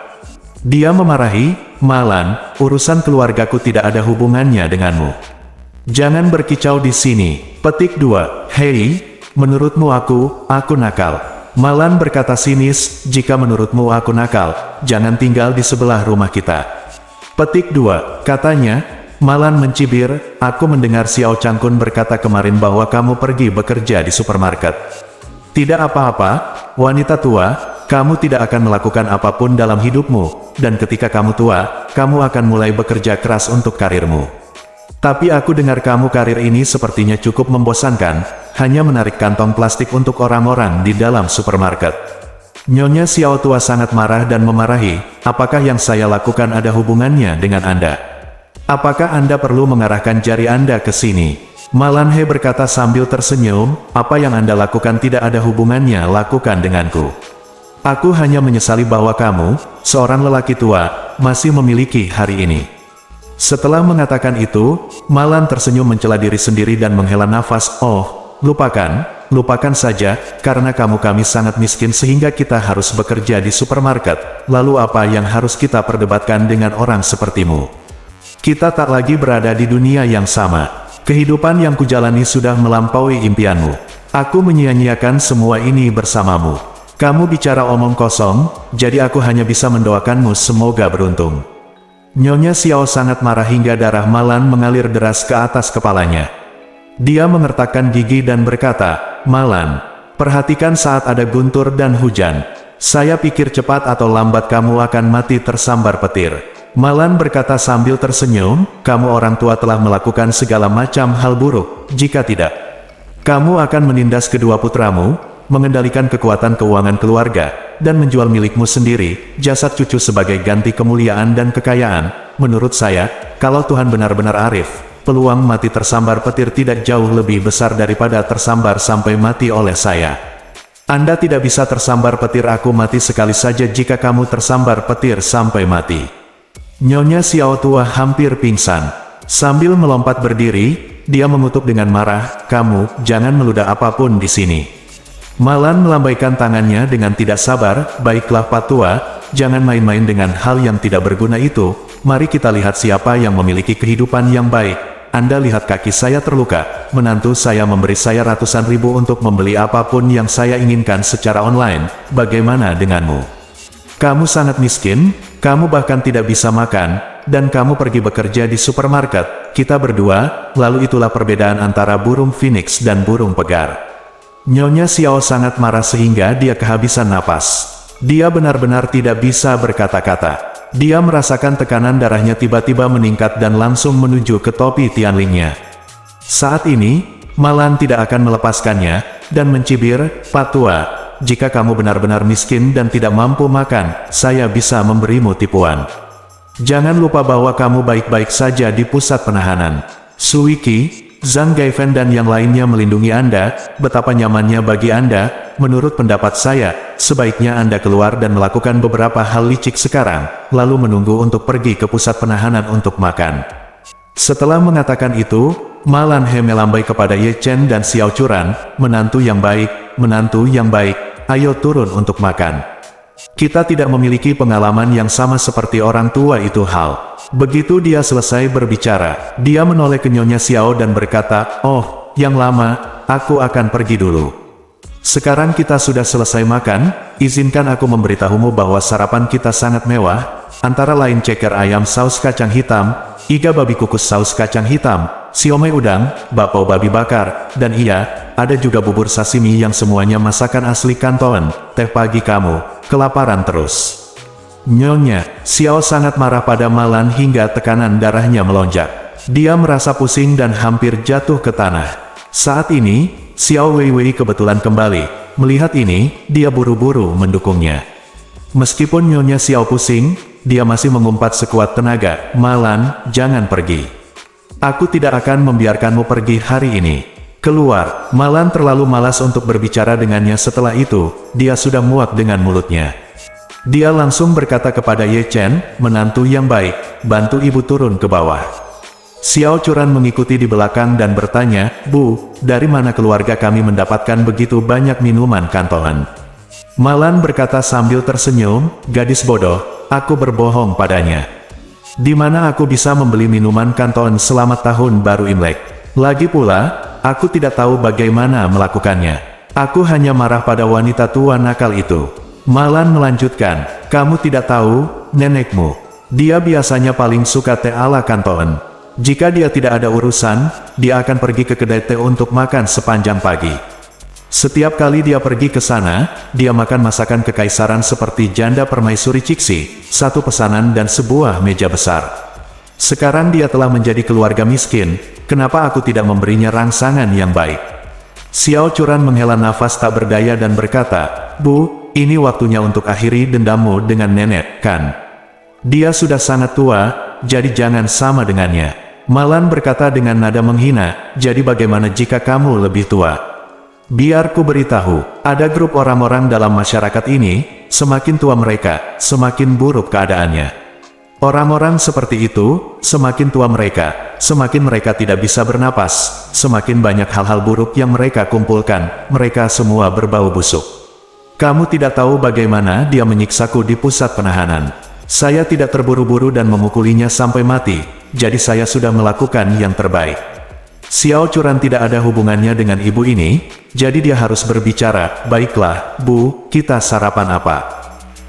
Dia memarahi, Malan, urusan keluargaku tidak ada hubungannya denganmu. Jangan berkicau di sini. Petik 2. Hei, menurutmu aku nakal. Malan berkata sinis, jika menurutmu aku nakal, jangan tinggal di sebelah rumah kita. Petik 2. Katanya, Malan mencibir, aku mendengar Xiao Changkun berkata kemarin bahwa kamu pergi bekerja di supermarket. Tidak apa-apa, wanita tua, kamu tidak akan melakukan apapun dalam hidupmu, dan ketika kamu tua, kamu akan mulai bekerja keras untuk karirmu. Tapi aku dengar kamu karir ini sepertinya cukup membosankan, hanya menarik kantong plastik untuk orang-orang di dalam supermarket. Nyonya Xiao tua sangat marah dan memarahi, apakah yang saya lakukan ada hubungannya dengan Anda? Apakah Anda perlu mengarahkan jari Anda ke sini? Malan He berkata sambil tersenyum, apa yang Anda lakukan tidak ada hubungannya lakukan denganku. Aku hanya menyesali bahwa kamu, seorang lelaki tua, masih memiliki hari ini. Setelah mengatakan itu, Malan tersenyum mencela diri sendiri dan menghela nafas, oh, lupakan saja, karena kami sangat miskin sehingga kita harus bekerja di supermarket, lalu apa yang harus kita perdebatkan dengan orang sepertimu? Kita tak lagi berada di dunia yang sama. Kehidupan yang kujalani sudah melampaui impianmu. Aku menyia-nyiakan semua ini bersamamu. Kamu bicara omong kosong, jadi aku hanya bisa mendoakanmu semoga beruntung. Nyonya Xiao sangat marah hingga darah Malan mengalir deras ke atas kepalanya. Dia mengertakkan gigi dan berkata, Malan, perhatikan saat ada guntur dan hujan. Saya pikir cepat atau lambat kamu akan mati tersambar petir. Malan berkata sambil tersenyum, kamu orang tua telah melakukan segala macam hal buruk, jika tidak, kamu akan menindas kedua putramu, mengendalikan kekuatan keuangan keluarga, dan menjual milikmu sendiri, jasad cucu sebagai ganti kemuliaan dan kekayaan. Menurut saya, kalau Tuhan benar-benar arif, peluang mati tersambar petir tidak jauh lebih besar daripada tersambar sampai mati oleh saya. Anda tidak bisa tersambar petir, aku mati sekali saja jika kamu tersambar petir sampai mati. Nyonya Xiao tua hampir pingsan. Sambil melompat berdiri, dia mengutuk dengan marah, kamu, jangan meludah apapun di sini. Malan melambaikan tangannya dengan tidak sabar, baiklah Pak Tua, jangan main-main dengan hal yang tidak berguna itu, mari kita lihat siapa yang memiliki kehidupan yang baik. Anda lihat kaki saya terluka, menantu saya memberi saya ratusan ribu untuk membeli apapun yang saya inginkan secara online, bagaimana denganmu? Kamu sangat miskin, kamu bahkan tidak bisa makan, dan kamu pergi bekerja di supermarket, kita berdua, lalu itulah perbedaan antara burung phoenix dan burung pegar. Nyonya Xiao sangat marah sehingga dia kehabisan napas. Dia benar-benar tidak bisa berkata-kata. Dia merasakan tekanan darahnya tiba-tiba meningkat dan langsung menuju ke topi Tianlingnya. Saat ini, Malan tidak akan melepaskannya, dan mencibir, Pak Tua, jika kamu benar-benar miskin dan tidak mampu makan, saya bisa memberimu tipuan. Jangan lupa bahwa kamu baik-baik saja di pusat penahanan. Suiki, Zhang Gaifen dan yang lainnya melindungi Anda, betapa nyamannya bagi Anda. Menurut pendapat saya, sebaiknya Anda keluar dan melakukan beberapa hal licik sekarang, lalu menunggu untuk pergi ke pusat penahanan untuk makan. Setelah mengatakan itu, Malan He melambai kepada Ye Chen dan Xiao Churan, menantu yang baik, ayo turun untuk makan. Kita tidak memiliki pengalaman yang sama seperti orang tua itu hal. Begitu dia selesai berbicara, dia menoleh ke Nyonya Xiao dan berkata, oh, yang lama, aku akan pergi dulu. Sekarang kita sudah selesai makan, izinkan aku memberitahumu bahwa sarapan kita sangat mewah, antara lain ceker ayam saus kacang hitam, iga babi kukus saus kacang hitam, siomay udang, bakpao babi bakar, dan iya, ada juga bubur sashimi yang semuanya masakan asli Kanton. Teh pagi kamu, kelaparan terus. Nyonya Xiao sangat marah pada Malan hingga tekanan darahnya melonjak. Dia merasa pusing dan hampir jatuh ke tanah. Saat ini, Xiao Weiwei kebetulan kembali. Melihat ini, dia buru-buru mendukungnya. Meskipun Nyonya Xiao pusing, dia masih mengumpat sekuat tenaga, Malan, jangan pergi. Aku tidak akan membiarkanmu pergi hari ini. Keluar. Malan terlalu malas untuk berbicara dengannya. Setelah itu, dia sudah muak dengan mulutnya. Dia langsung berkata kepada Ye Chen, menantu yang baik, bantu ibu turun ke bawah. Xiao Churan mengikuti di belakang dan bertanya, "Bu, dari mana keluarga kami mendapatkan begitu banyak minuman kantongan?" Malan berkata sambil tersenyum, "Gadis bodoh, aku berbohong padanya. Di mana aku bisa membeli minuman kanton selamat tahun baru Imlek? Lagi pula, aku tidak tahu bagaimana melakukannya. Aku hanya marah pada wanita tua nakal itu." Malan melanjutkan, "Kamu tidak tahu, nenekmu. Dia biasanya paling suka teh ala kanton. Jika dia tidak ada urusan, dia akan pergi ke kedai teh untuk makan sepanjang pagi. Setiap kali dia pergi ke sana, dia makan masakan kekaisaran seperti janda permaisuri Cixi, satu pesanan dan sebuah meja besar. Sekarang dia telah menjadi keluarga miskin, kenapa aku tidak memberinya rangsangan yang baik?" Xiao Churan menghela nafas tak berdaya dan berkata, "Bu, ini waktunya untuk akhiri dendammu dengan nenek, kan? Dia sudah sangat tua, jadi jangan sama dengannya." Malan berkata dengan nada menghina, "Jadi bagaimana jika kamu lebih tua? Biar ku beritahu, ada grup orang-orang dalam masyarakat ini, semakin tua mereka, semakin buruk keadaannya. Orang-orang seperti itu, semakin tua mereka, semakin mereka tidak bisa bernapas, semakin banyak hal-hal buruk yang mereka kumpulkan, mereka semua berbau busuk. Kamu tidak tahu bagaimana dia menyiksaku di pusat penahanan. Saya tidak terburu-buru dan memukulinya sampai mati, jadi saya sudah melakukan yang terbaik." Xiao Churan tidak ada hubungannya dengan ibu ini, jadi dia harus berbicara, "Baiklah, Bu, kita sarapan apa?"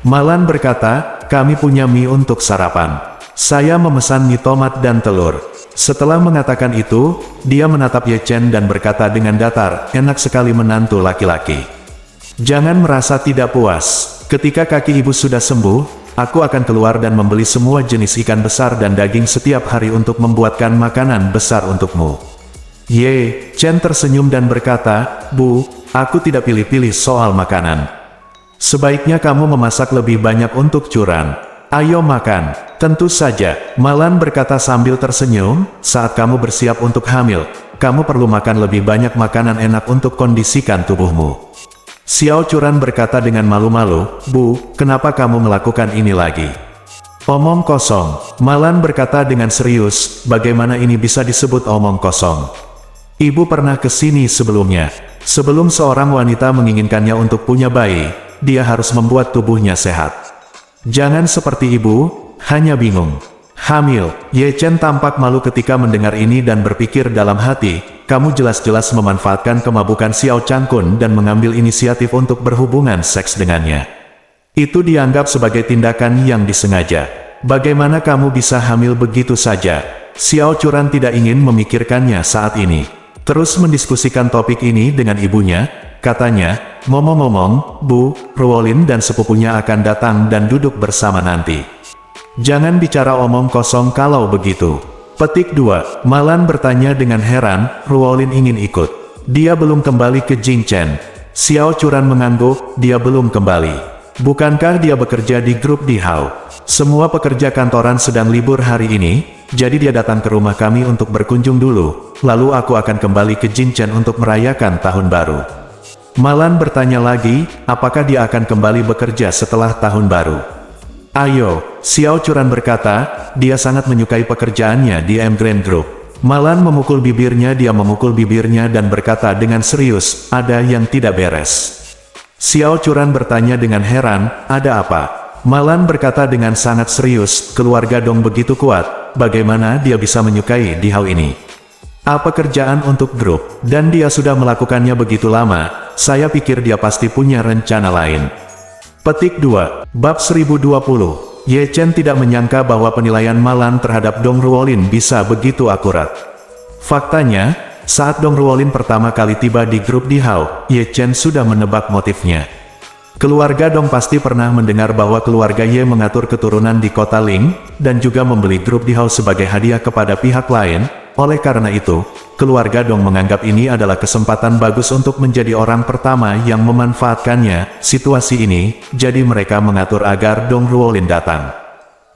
Malan berkata, "Kami punya mie untuk sarapan. Saya memesan mie tomat dan telur." Setelah mengatakan itu, dia menatap Ye Chen dan berkata dengan datar, "Enak sekali menantu laki-laki. Jangan merasa tidak puas. Ketika kaki ibu sudah sembuh, aku akan keluar dan membeli semua jenis ikan besar dan daging setiap hari untuk membuatkan makanan besar untukmu." Ye Chen tersenyum dan berkata, "Bu, aku tidak pilih-pilih soal makanan. Sebaiknya kamu memasak lebih banyak untuk Churan. Ayo makan." "Tentu saja," Malan berkata sambil tersenyum, "saat kamu bersiap untuk hamil, kamu perlu makan lebih banyak makanan enak untuk kondisikan tubuhmu." Xiao Churan berkata dengan malu-malu, "Bu, kenapa kamu melakukan ini lagi?" "Omong kosong," Malan berkata dengan serius, "bagaimana ini bisa disebut omong kosong? Ibu pernah ke sini sebelumnya. Sebelum seorang wanita menginginkannya untuk punya bayi, dia harus membuat tubuhnya sehat. Jangan seperti ibu, hanya bingung. Hamil." Ye Chen tampak malu ketika mendengar ini dan berpikir dalam hati, "Kamu jelas-jelas memanfaatkan kemabukan Xiao Changkun dan mengambil inisiatif untuk berhubungan seks dengannya. Itu dianggap sebagai tindakan yang disengaja. Bagaimana kamu bisa hamil begitu saja?" Xiao Churan tidak ingin memikirkannya saat ini. Terus mendiskusikan topik ini dengan ibunya, katanya, "Ngomong-ngomong, Bu, Ruolin dan sepupunya akan datang dan duduk bersama nanti. Jangan bicara omong kosong kalau begitu." Petik 2. Malan bertanya dengan heran, "Ruolin ingin ikut? Dia belum kembali ke Jingchen?" Xiao Churan mengangguk, "Dia belum kembali. Bukankah dia bekerja di grup Dihao? Semua pekerja kantoran sedang libur hari ini, jadi dia datang ke rumah kami untuk berkunjung dulu, lalu aku akan kembali ke Jingchen untuk merayakan tahun baru." Malan bertanya lagi, apakah dia akan kembali bekerja setelah tahun baru? "Ayo," Xiao Churan berkata, dia sangat menyukai pekerjaannya di M Grand Group. Malan memukul bibirnya, dia memukul bibirnya dan berkata dengan serius, "Ada yang tidak beres." Xiao Churan bertanya dengan heran, "Ada apa?" Malan berkata dengan sangat serius, "Keluarga Dong begitu kuat, bagaimana dia bisa menyukai Dihao ini? Apa kerjaan untuk grup, dan dia sudah melakukannya begitu lama, saya pikir dia pasti punya rencana lain." Petik 2. Bab 1020. Ye Chen tidak menyangka bahwa penilaian Malan terhadap Dong Ruolin bisa begitu akurat. Faktanya, saat Dong Ruolin pertama kali tiba di grup Dihao, Ye Chen sudah menebak motifnya. Keluarga Dong pasti pernah mendengar bahwa keluarga Ye mengatur keturunan di kota Ling, dan juga membeli grup Dihao sebagai hadiah kepada pihak lain. Oleh karena itu, keluarga Dong menganggap ini adalah kesempatan bagus untuk menjadi orang pertama yang memanfaatkannya. Situasi ini, jadi mereka mengatur agar Dong Ruolin datang.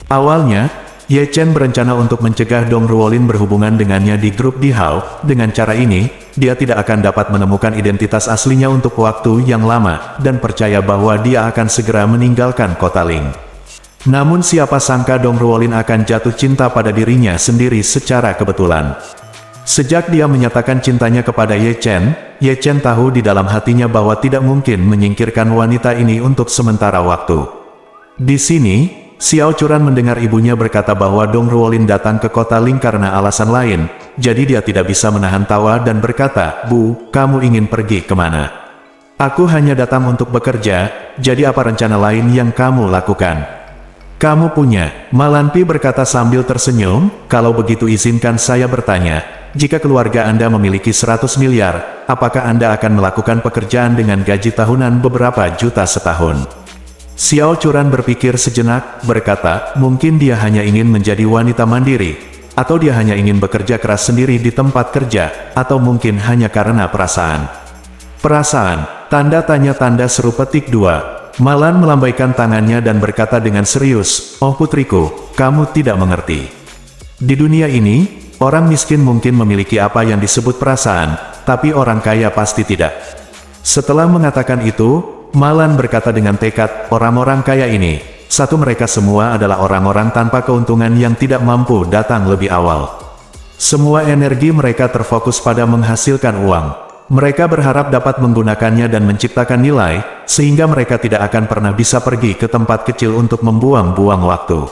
Awalnya, Ye Chen berencana untuk mencegah Dong Ruolin berhubungan dengannya di grup Dihao. Dengan cara ini, dia tidak akan dapat menemukan identitas aslinya untuk waktu yang lama, dan percaya bahwa dia akan segera meninggalkan kota Ling. Namun siapa sangka Dong Ruolin akan jatuh cinta pada dirinya sendiri secara kebetulan. Sejak dia menyatakan cintanya kepada Ye Chen tahu di dalam hatinya bahwa tidak mungkin menyingkirkan wanita ini untuk sementara waktu. Di sini, Xiao Churan mendengar ibunya berkata bahwa Dong Ruolin datang ke kota Ling karena alasan lain, jadi dia tidak bisa menahan tawa dan berkata, "Bu, kamu ingin pergi kemana?" "Aku hanya datang untuk bekerja, jadi apa rencana lain yang kamu lakukan?" "Kamu punya," Malanpi berkata sambil tersenyum, "kalau begitu izinkan saya bertanya, jika keluarga Anda memiliki 100 miliar, apakah Anda akan melakukan pekerjaan dengan gaji tahunan beberapa juta setahun?" Xiao Churan berpikir sejenak, berkata, mungkin dia hanya ingin menjadi wanita mandiri, atau dia hanya ingin bekerja keras sendiri di tempat kerja, atau mungkin hanya karena perasaan. Perasaan, tanda tanya tanda seru petik 2. Malan melambaikan tangannya dan berkata dengan serius, "Oh putriku, kamu tidak mengerti. Di dunia ini, orang miskin mungkin memiliki apa yang disebut perasaan, tapi orang kaya pasti tidak." Setelah mengatakan itu, Malan berkata dengan tekad, orang-orang kaya ini, satu mereka semua adalah orang-orang tanpa keuntungan yang tidak mampu datang lebih awal. Semua energi mereka terfokus pada menghasilkan uang. Mereka berharap dapat menggunakannya dan menciptakan nilai, sehingga mereka tidak akan pernah bisa pergi ke tempat kecil untuk membuang-buang waktu.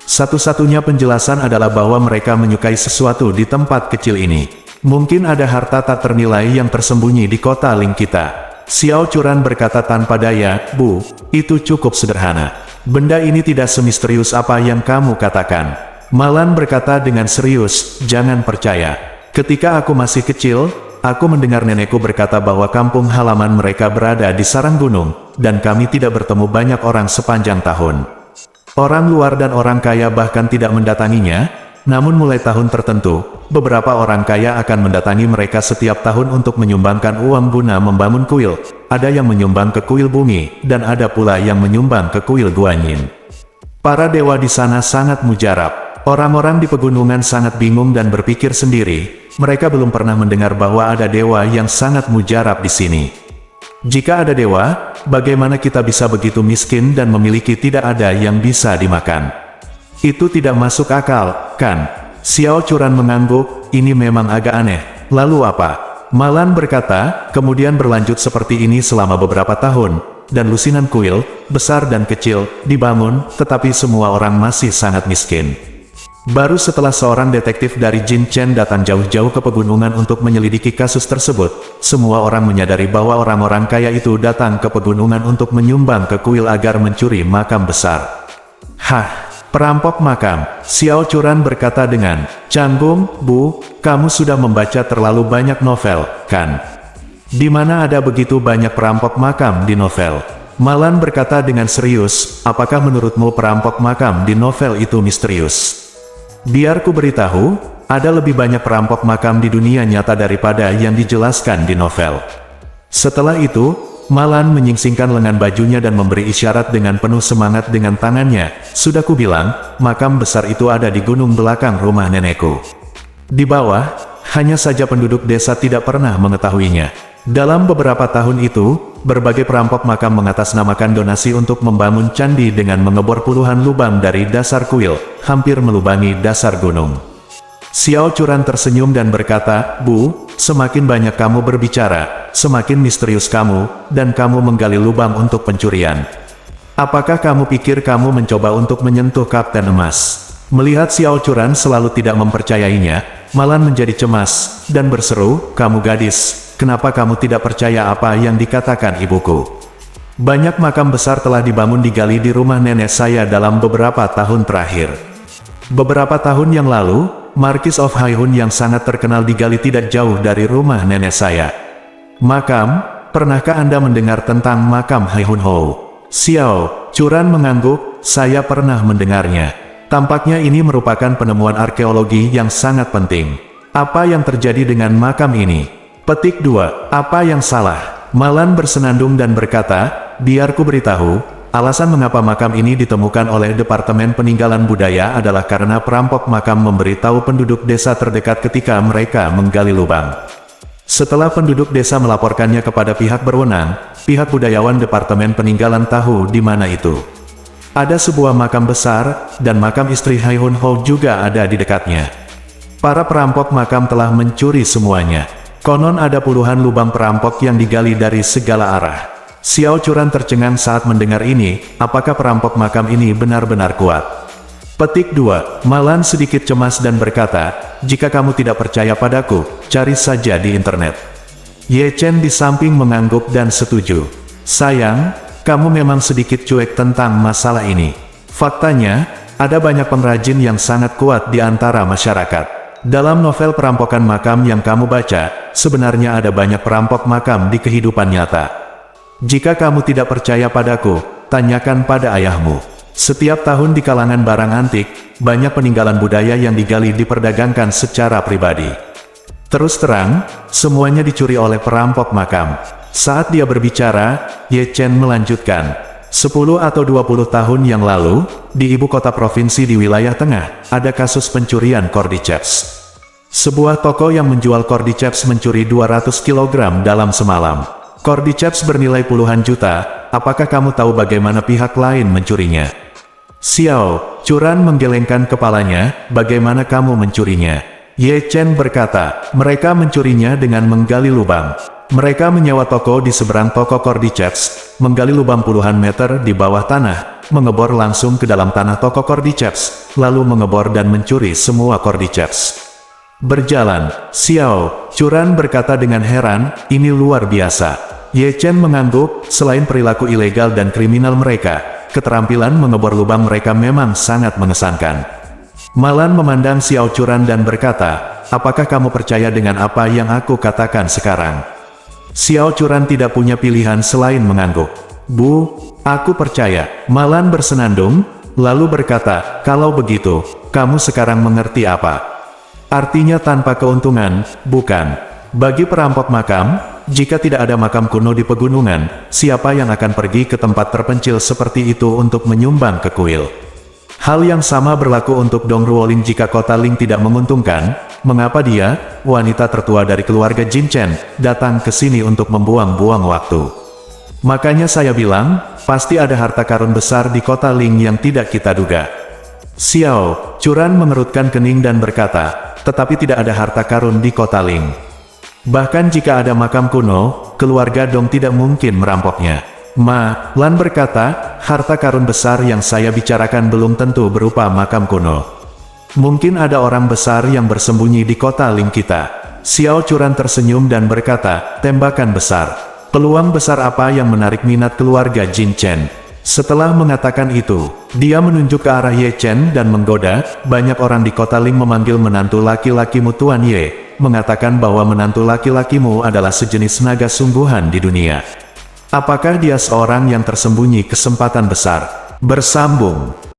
Satu-satunya penjelasan adalah bahwa mereka menyukai sesuatu di tempat kecil ini. Mungkin ada harta tak ternilai yang tersembunyi di kota Ling kita. Xiao Churan berkata tanpa daya, "Bu, itu cukup sederhana. Benda ini tidak semisterius apa yang kamu katakan." Malan berkata dengan serius, "Jangan percaya. Ketika aku masih kecil, aku mendengar nenekku berkata bahwa kampung halaman mereka berada di sarang gunung, dan kami tidak bertemu banyak orang sepanjang tahun. Orang luar dan orang kaya bahkan tidak mendatanginya, namun mulai tahun tertentu, beberapa orang kaya akan mendatangi mereka setiap tahun untuk menyumbangkan uang guna membangun kuil. Ada yang menyumbang ke kuil bumi, dan ada pula yang menyumbang ke kuil Guanyin. Para dewa di sana sangat mujarab. Orang-orang di pegunungan sangat bingung dan berpikir sendiri, mereka belum pernah mendengar bahwa ada dewa yang sangat mujarab di sini. Jika ada dewa, bagaimana kita bisa begitu miskin dan memiliki tidak ada yang bisa dimakan? Itu tidak masuk akal, kan?" Xiao Churan mengangguk, "Ini memang agak aneh. Lalu apa?" Malan berkata, "Kemudian berlanjut seperti ini selama beberapa tahun, dan lusinan kuil, besar dan kecil, dibangun, tetapi semua orang masih sangat miskin. Baru setelah seorang detektif dari Jin Chen datang jauh-jauh ke pegunungan untuk menyelidiki kasus tersebut, semua orang menyadari bahwa orang-orang kaya itu datang ke pegunungan untuk menyumbang ke kuil agar mencuri makam besar." "Hah? Perampok makam?" Xiao Churan berkata dengan canggung, "Bu, kamu sudah membaca terlalu banyak novel, kan? Di mana ada begitu banyak perampok makam di novel?" Malan berkata dengan serius, "Apakah menurutmu perampok makam di novel itu misterius? Biar ku beritahu, ada lebih banyak perampok makam di dunia nyata daripada yang dijelaskan di novel." Setelah itu, Malan menyingsingkan lengan bajunya dan memberi isyarat dengan penuh semangat dengan tangannya, "Sudah kubilang, makam besar itu ada di gunung belakang rumah nenekku. Di bawah, hanya saja penduduk desa tidak pernah mengetahuinya." Dalam beberapa tahun itu, berbagai perampok makam mengatasnamakan donasi untuk membangun candi dengan mengebor puluhan lubang dari dasar kuil, hampir melubangi dasar gunung. Xiao Churan tersenyum dan berkata, "Bu, semakin banyak kamu berbicara, semakin misterius kamu, dan kamu menggali lubang untuk pencurian. Apakah kamu pikir kamu mencoba untuk menyentuh Kapten Emas?" Melihat Xiao Churan selalu tidak mempercayainya, Malan menjadi cemas, dan berseru, "Kamu gadis, kenapa kamu tidak percaya apa yang dikatakan ibuku? Banyak makam besar telah dibangun digali di rumah nenek saya dalam beberapa tahun terakhir. Beberapa tahun yang lalu, Marquis of Haihun yang sangat terkenal digali tidak jauh dari rumah nenek saya. Makam, pernahkah Anda mendengar tentang makam Haihun Hou?" Xiao Churan mengangguk, "Saya pernah mendengarnya. Tampaknya ini merupakan penemuan arkeologi yang sangat penting. Apa yang terjadi dengan makam ini?" Petik 2. Apa yang salah? Malan bersenandung dan berkata, "Biar ku beritahu, alasan mengapa makam ini ditemukan oleh Departemen Peninggalan Budaya adalah karena perampok makam memberitahu penduduk desa terdekat ketika mereka menggali lubang. Setelah penduduk desa melaporkannya kepada pihak berwenang, pihak budayawan Departemen Peninggalan tahu di mana itu. Ada sebuah makam besar, dan makam istri Hai Hun Ho juga ada di dekatnya. Para perampok makam telah mencuri semuanya. Konon ada puluhan lubang perampok yang digali dari segala arah. Xiao Churan tercengang saat mendengar ini, apakah perampok makam ini benar-benar kuat? Petik 2. Malan sedikit cemas dan berkata, jika kamu tidak percaya padaku, cari saja di internet. Ye Chen di samping mengangguk dan setuju. Sayang, kamu memang sedikit cuek tentang masalah ini. Faktanya, ada banyak pengrajin yang sangat kuat di antara masyarakat. Dalam novel perampokan makam yang kamu baca, sebenarnya ada banyak perampok makam di kehidupan nyata. Jika kamu tidak percaya padaku, tanyakan pada ayahmu. Setiap tahun di kalangan barang antik, banyak peninggalan budaya yang digali diperdagangkan secara pribadi. Terus terang, semuanya dicuri oleh perampok makam. Saat dia berbicara, Ye Chen melanjutkan. 10 atau 20 tahun yang lalu, di ibu kota provinsi di wilayah tengah, ada kasus pencurian cordyceps. Sebuah toko yang menjual cordyceps mencuri 200 kg dalam semalam. Cordyceps bernilai puluhan juta, apakah kamu tahu bagaimana pihak lain mencurinya? Xiao Churan menggelengkan kepalanya, bagaimana kamu mencurinya? Ye Chen berkata, mereka mencurinya dengan menggali lubang. Mereka menyewa toko di seberang toko cordyceps, menggali lubang puluhan meter di bawah tanah, mengebor langsung ke dalam tanah toko cordyceps, lalu mengebor dan mencuri semua cordyceps. Berjalan, Xiao Churan berkata dengan heran, ini luar biasa. Ye Chen mengangguk, selain perilaku ilegal dan kriminal mereka, keterampilan mengebor lubang mereka memang sangat mengesankan. Malan memandang Xiao Churan dan berkata, apakah kamu percaya dengan apa yang aku katakan sekarang? Xiao Churan tidak punya pilihan selain mengangguk. Bu, aku percaya. Malan bersenandung, lalu berkata, kalau begitu, kamu sekarang mengerti apa? Artinya tanpa keuntungan, bukan? Bagi perampok makam, jika tidak ada makam kuno di pegunungan, siapa yang akan pergi ke tempat terpencil seperti itu untuk menyumbang ke kuil? Hal yang sama berlaku untuk Dong Ruolin jika kota Ling tidak menguntungkan. Mengapa dia, wanita tertua dari keluarga Jin Chen, datang ke sini untuk membuang-buang waktu? Makanya saya bilang, pasti ada harta karun besar di kota Ling yang tidak kita duga. Xiao Churan mengerutkan kening dan berkata, tetapi tidak ada harta karun di kota Ling. Bahkan jika ada makam kuno, keluarga Dong tidak mungkin merampoknya. Lan berkata, harta karun besar yang saya bicarakan belum tentu berupa makam kuno. Mungkin ada orang besar yang bersembunyi di kota Ling kita. Xiao Churan tersenyum dan berkata, tembakan besar. Peluang besar apa yang menarik minat keluarga Jin Chen? Setelah mengatakan itu, dia menunjuk ke arah Ye Chen dan menggoda, banyak orang di kota Ling memanggil menantu laki-lakimu Tuan Ye, mengatakan bahwa menantu laki-lakimu adalah sejenis naga sungguhan di dunia. Apakah dia seorang yang tersembunyi kesempatan besar? Bersambung.